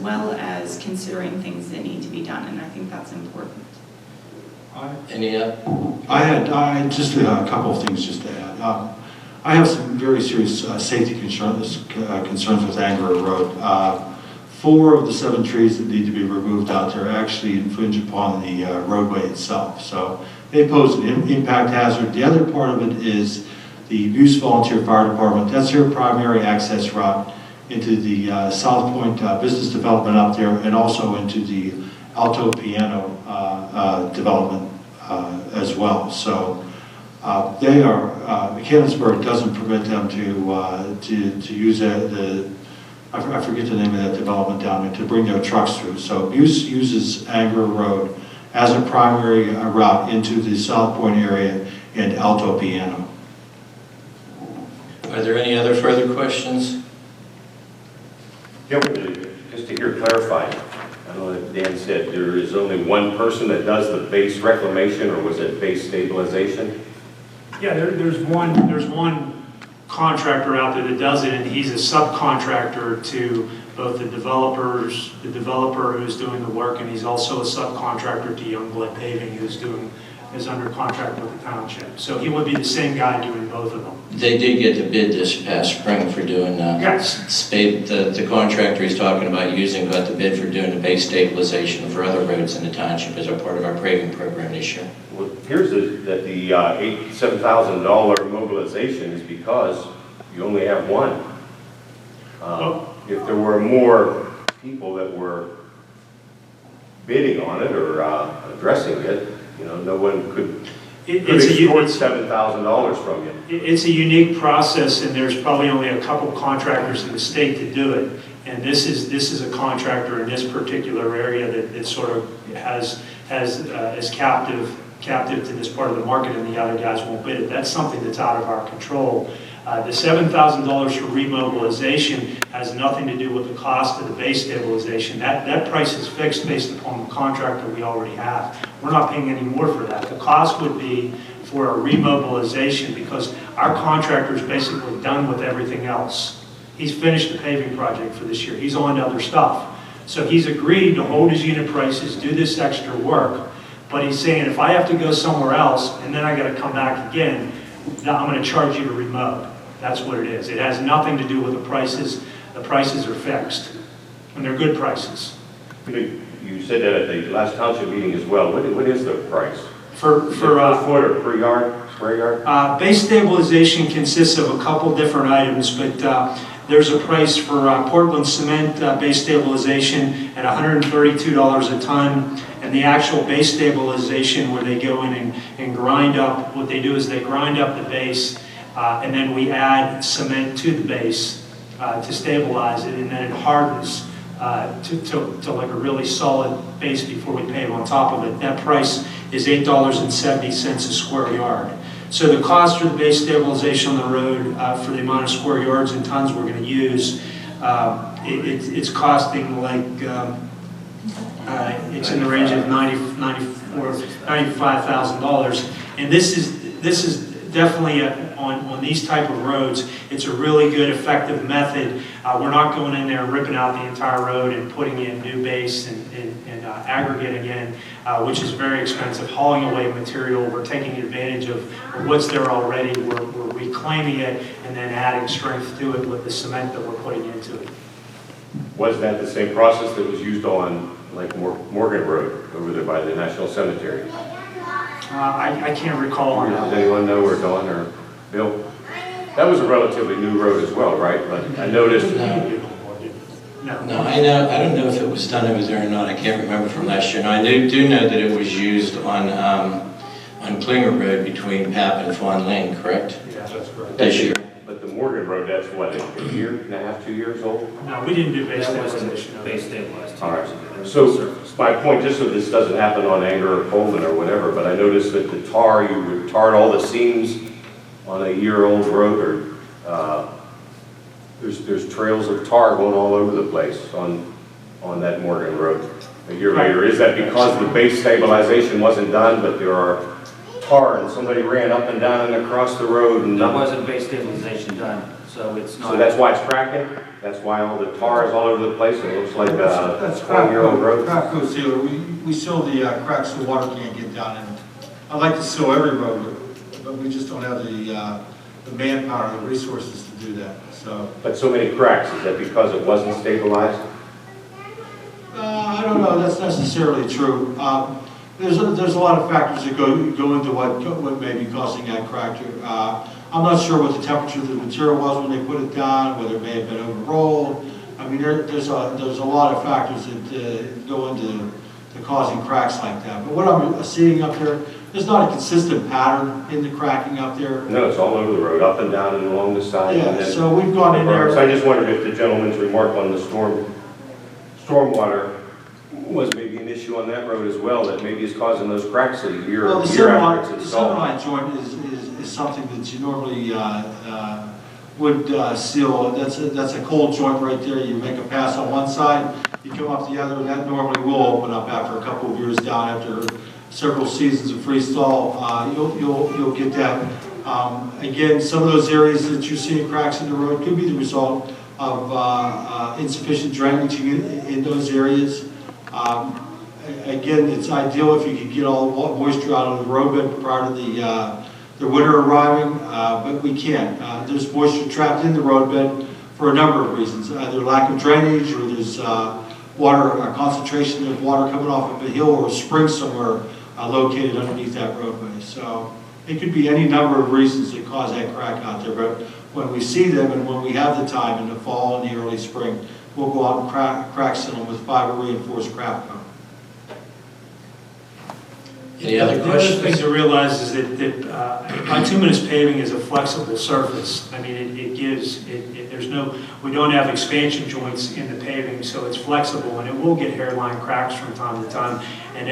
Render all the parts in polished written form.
well as considering things that need to be done, and I think that's important. I just a couple of things just to add. I have some very serious safety concerns with Angora Road. 4 of the 7 trees that need to be removed out there actually infringe upon the roadway itself. So they pose an impact hazard. The other part of it is the Buse Volunteer Fire Department. That's their primary access route into the South Point business development up there, and also into the Alto Piano development as well. So they are, Mechanicsburg doesn't permit them to use I forget the name of that development down there, to bring their trucks through. So Buse uses Angora Road as a primary route into the South Point area and Alto Piano. Are there any other further questions? Yeah, just to hear clarified, I know that Dan said there is only one person that does the base reclamation, or was it base stabilization? Yeah, there's one contractor out there that does it, and he's a subcontractor to both the developer who's doing the work, and he's also a subcontractor to Youngblood Paving, is under contract with the township. So he would be the same guy doing both of them. They did get the bid this past spring for doing Yes. the contractor he's talking about using got the bid for doing the base stabilization for other roads in the township as a part of our paving program this year. Well, here's that the $7,000 mobilization is because you only have one. If there were more people that were bidding on it or addressing it, you know, no one could extort $7,000 from you. It's a unique process, and there's probably only a couple contractors in the state to do it. And this is a contractor in this particular area that sort of is captive to this part of the market, and the other guys won't bid it. That's something that's out of our control. The $7,000 for remobilization has nothing to do with the cost of the base stabilization. That price is fixed based upon the contract that we already have. We're not paying any more for that. The cost would be for a remobilization, because our contractor is basically done with everything else. He's finished the paving project for this year. He's on to other stuff. So he's agreed to hold his unit prices, do this extra work, but he's saying if I have to go somewhere else and then I got to come back again, I'm going to charge you to remote. That's what it is. It has nothing to do with the prices. The prices are fixed, and they're good prices. You said that at the last township meeting as well. What is the price? For foot or per yard, square yard? Base stabilization consists of a couple different items, but there's a price for Portland cement base stabilization at $132 a ton, and the actual base stabilization where they go in and grind up, what they do is they grind up the base, and then we add cement to the base to stabilize it, and then it hardens to like a really solid base before we pave on top of it. That price is $8.70 a square yard. So the cost for the base stabilization on the road for the amount of square yards and tons we're going to use, it's costing like, it's in the range of $95,000. And this is definitely on these type of roads, it's a really good, effective method. We're not going in there and ripping out the entire road and putting in new base and aggregate again, which is very expensive. Hauling away material, we're taking advantage of what's there already. We're reclaiming it and then adding strength to it with the cement that we're putting into it. Was that the same process that was used on like Morgan Road over there by the National Cemetery? I can't recall on Does that. anyone know, or Don or Bill? That was a relatively new road as well, right? But I noticed. No. No, I don't know if it was done over there or not. I can't remember from last year. No, I do know that it was used on Klinger Road between Papp and Fawn Lane, correct? Yeah, that's correct. This year. But the Morgan Road, that's what, a year and a half, 2 years old? No, we didn't do base That wasn't stabilization. base stabilized 2 All years right. ago. There was So no surface. my point, just so this doesn't happen on Anger or Coleman or whatever, but I noticed that the tar, you tarred all the seams on a year-old road, or there's trails of tar going all over the place on that Morgan Road a year later. Is that because the base stabilization wasn't done, but there are tar and somebody ran up and down and across the road and There wasn't base stabilization done. So it's not. So that's why it's cracking? That's why all the tar is all over the place? It looks like That's a crack 20-year-old road? coat sealer. We seal the cracks so the water can't get down in it. I'd like to seal every road, but we just don't have the manpower, the resources to do that, so. But so many cracks, is that because it wasn't stabilized? I don't know, that's necessarily true. There's a lot of factors that go into what may be causing that crack. I'm not sure what the temperature of the material was when they put it down, whether it may have been overrolled. I mean, there's a lot of factors that go into causing cracks like that. But what I'm seeing up there, there's not a consistent pattern in the cracking up there. No, it's all over the road, up and down and along the side. and Yeah, then- so we've gone in there. So I just wondered if the gentleman's remark on the stormwater was maybe an issue on that road as well, that maybe is causing those cracks a year Well, the after it's center installed. line joint is something that you normally would seal. That's a cold joint right there. You make a pass on one side, you come up the other, and that normally will open up after a couple of years down, after several seasons of freestall. You'll get that. Again, some of those areas that you're seeing cracks in the road could be the result of insufficient drainage in those areas. Again, it's ideal if you could get all the moisture out of the roadbed prior to the winter arriving, but we can't. There's moisture trapped in the roadbed for a number of reasons, either lack of drainage, or there's water concentration of water coming off of a hill or a spring somewhere located underneath that roadway. So it could be any number of reasons that cause that crack out there, but when we see them and when we have the time in the fall and the early spring, we'll go out and crack seal them with fiber reinforced craft coat. Any other The other questions? thing to realize is that bituminous paving is a flexible surface. I mean, we don't have expansion joints in the paving, so it's flexible, and it will get hairline cracks from time to time. And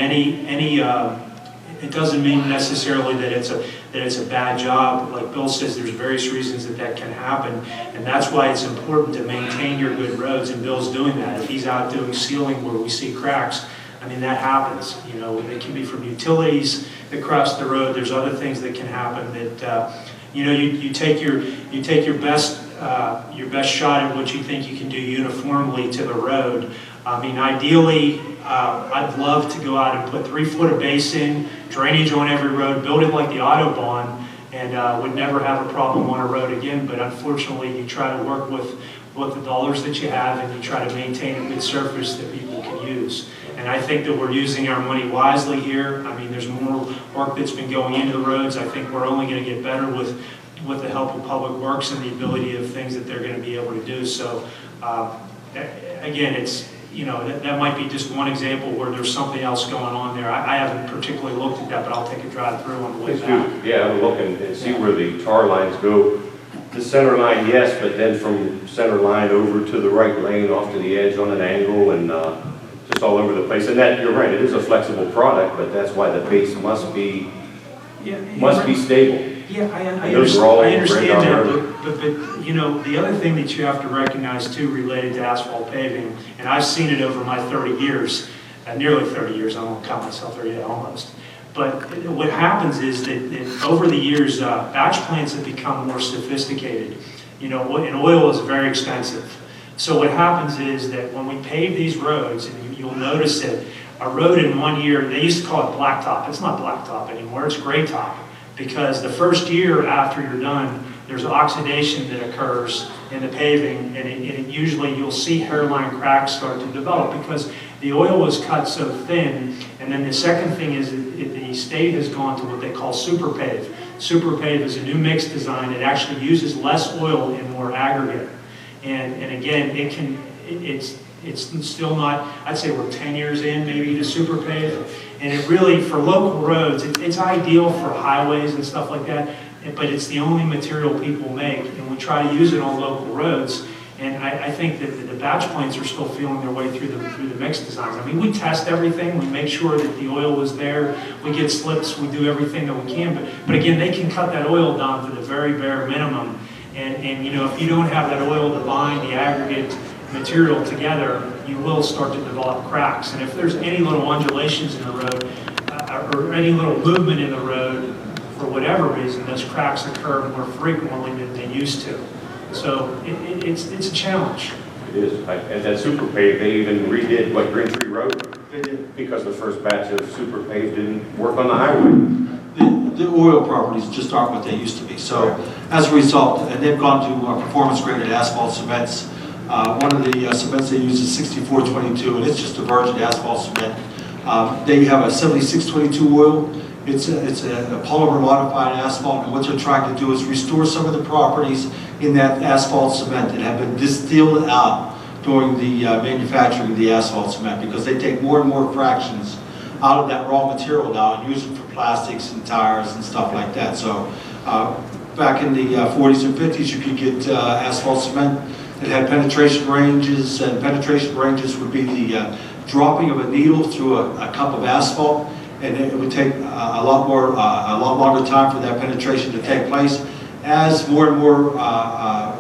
it doesn't mean necessarily that it's a bad job. Like Bill says, there's various reasons that can happen, and that's why it's important to maintain your good roads, and Bill's doing that. If he's out doing sealing where we see cracks, I mean, that happens. You know, it can be from utilities that cross the road. There's other things that can happen that, you take your best shot at what you think you can do uniformly to the road. I mean, ideally, I'd love to go out and put 3 foot of base in, drainage on every road, build it like the Autobahn, and would never have a problem on a road again. But unfortunately, you try to work with the dollars that you have, and you try to maintain a good surface that people can use. And I think that we're using our money wisely here. I mean, there's more work that's been going into the roads. I think we're only going to get better with the help of Public Works and the ability of things that they're going to be able to do. So, again, it's, that might be just one example where there's something else going on there. I haven't particularly looked at that, but I'll take a drive through on the way Please back. do. Yeah, I'm looking and see where the tar lines go. The center line, yes, but then from center line over to the right lane, off to the edge on an angle, and just all over the place. And that, you're right, it is a flexible product, but that's why the base must be stable. Yeah, I Those are all understand right that, on but the other thing that you have to recognize too, related to asphalt paving, and I've seen it over my 30 years, nearly 30 years, I won't count myself 30 yet, almost. But what happens is that over the years, batch plants have become more sophisticated. And oil is very expensive. So what happens is that when we pave these roads, and you'll notice that a road in 1 year, they used to call it blacktop. It's not blacktop anymore, it's gray top. Because the first year after you're done, there's oxidation that occurs in the paving, and it usually you'll see hairline cracks start to develop because the oil was cut so thin. And then the second thing is the state has gone to what they call super pave. Super pave is a new mix design that actually uses less oil and more aggregate. And again, it's still not, I'd say we're 10 years in maybe to super pave. And it really, for local roads, it's ideal for highways and stuff like that, but it's the only material people make, and we try to use it on local roads. And I think that the batch plants are still feeling their way through the mix designs. I mean, we test everything, we make sure that the oil is there, we get slips, we do everything that we can, but again, they can cut that oil down to the very bare minimum. And if you don't have that oil to bind the aggregate material together, you will start to develop cracks. And if there's any little undulations in the road, or any little movement in the road, for whatever reason, those cracks occur more frequently than they used to. So it's a challenge. It is. And that super pave, they even redid, what, Green Tree Road? They did. Because the first batch of super pave didn't work on the highway. The oil properties just aren't what they used to be. So as a result, and they've gone to performance graded asphalt cements. One of the cements they use is 6422, and it's just a virgin asphalt cement. They have a 7622 oil. It's a polymer modified asphalt, and what they're trying to do is restore some of the properties in that asphalt cement that have been distilled out during the manufacturing of the asphalt cement, because they take more and more fractions out of that raw material now and use it for plastics and tires and stuff like that. So back in the 40s and 50s, you could get asphalt cement that had penetration ranges, and penetration ranges would be the dropping of a needle through a cup of asphalt, and it would take a lot longer time for that penetration to take place. As more and more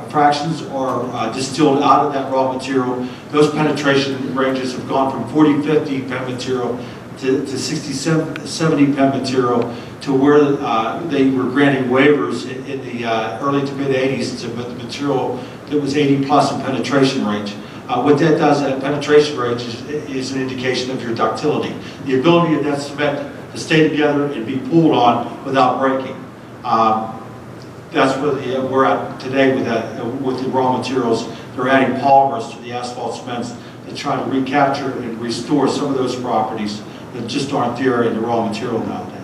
fractions are distilled out of that raw material, those penetration ranges have gone from 40-50 pen material to 60-70 pen material, to where they were granting waivers in the early to mid 80s to the material that was 80 plus in penetration range. What that does at penetration range is an indication of your ductility, the ability of that cement to stay together and be pulled on without breaking. That's where we're at today with the raw materials. They're adding polymers to the asphalt cements to try to recapture and restore some of those properties that just aren't there in the raw material nowadays.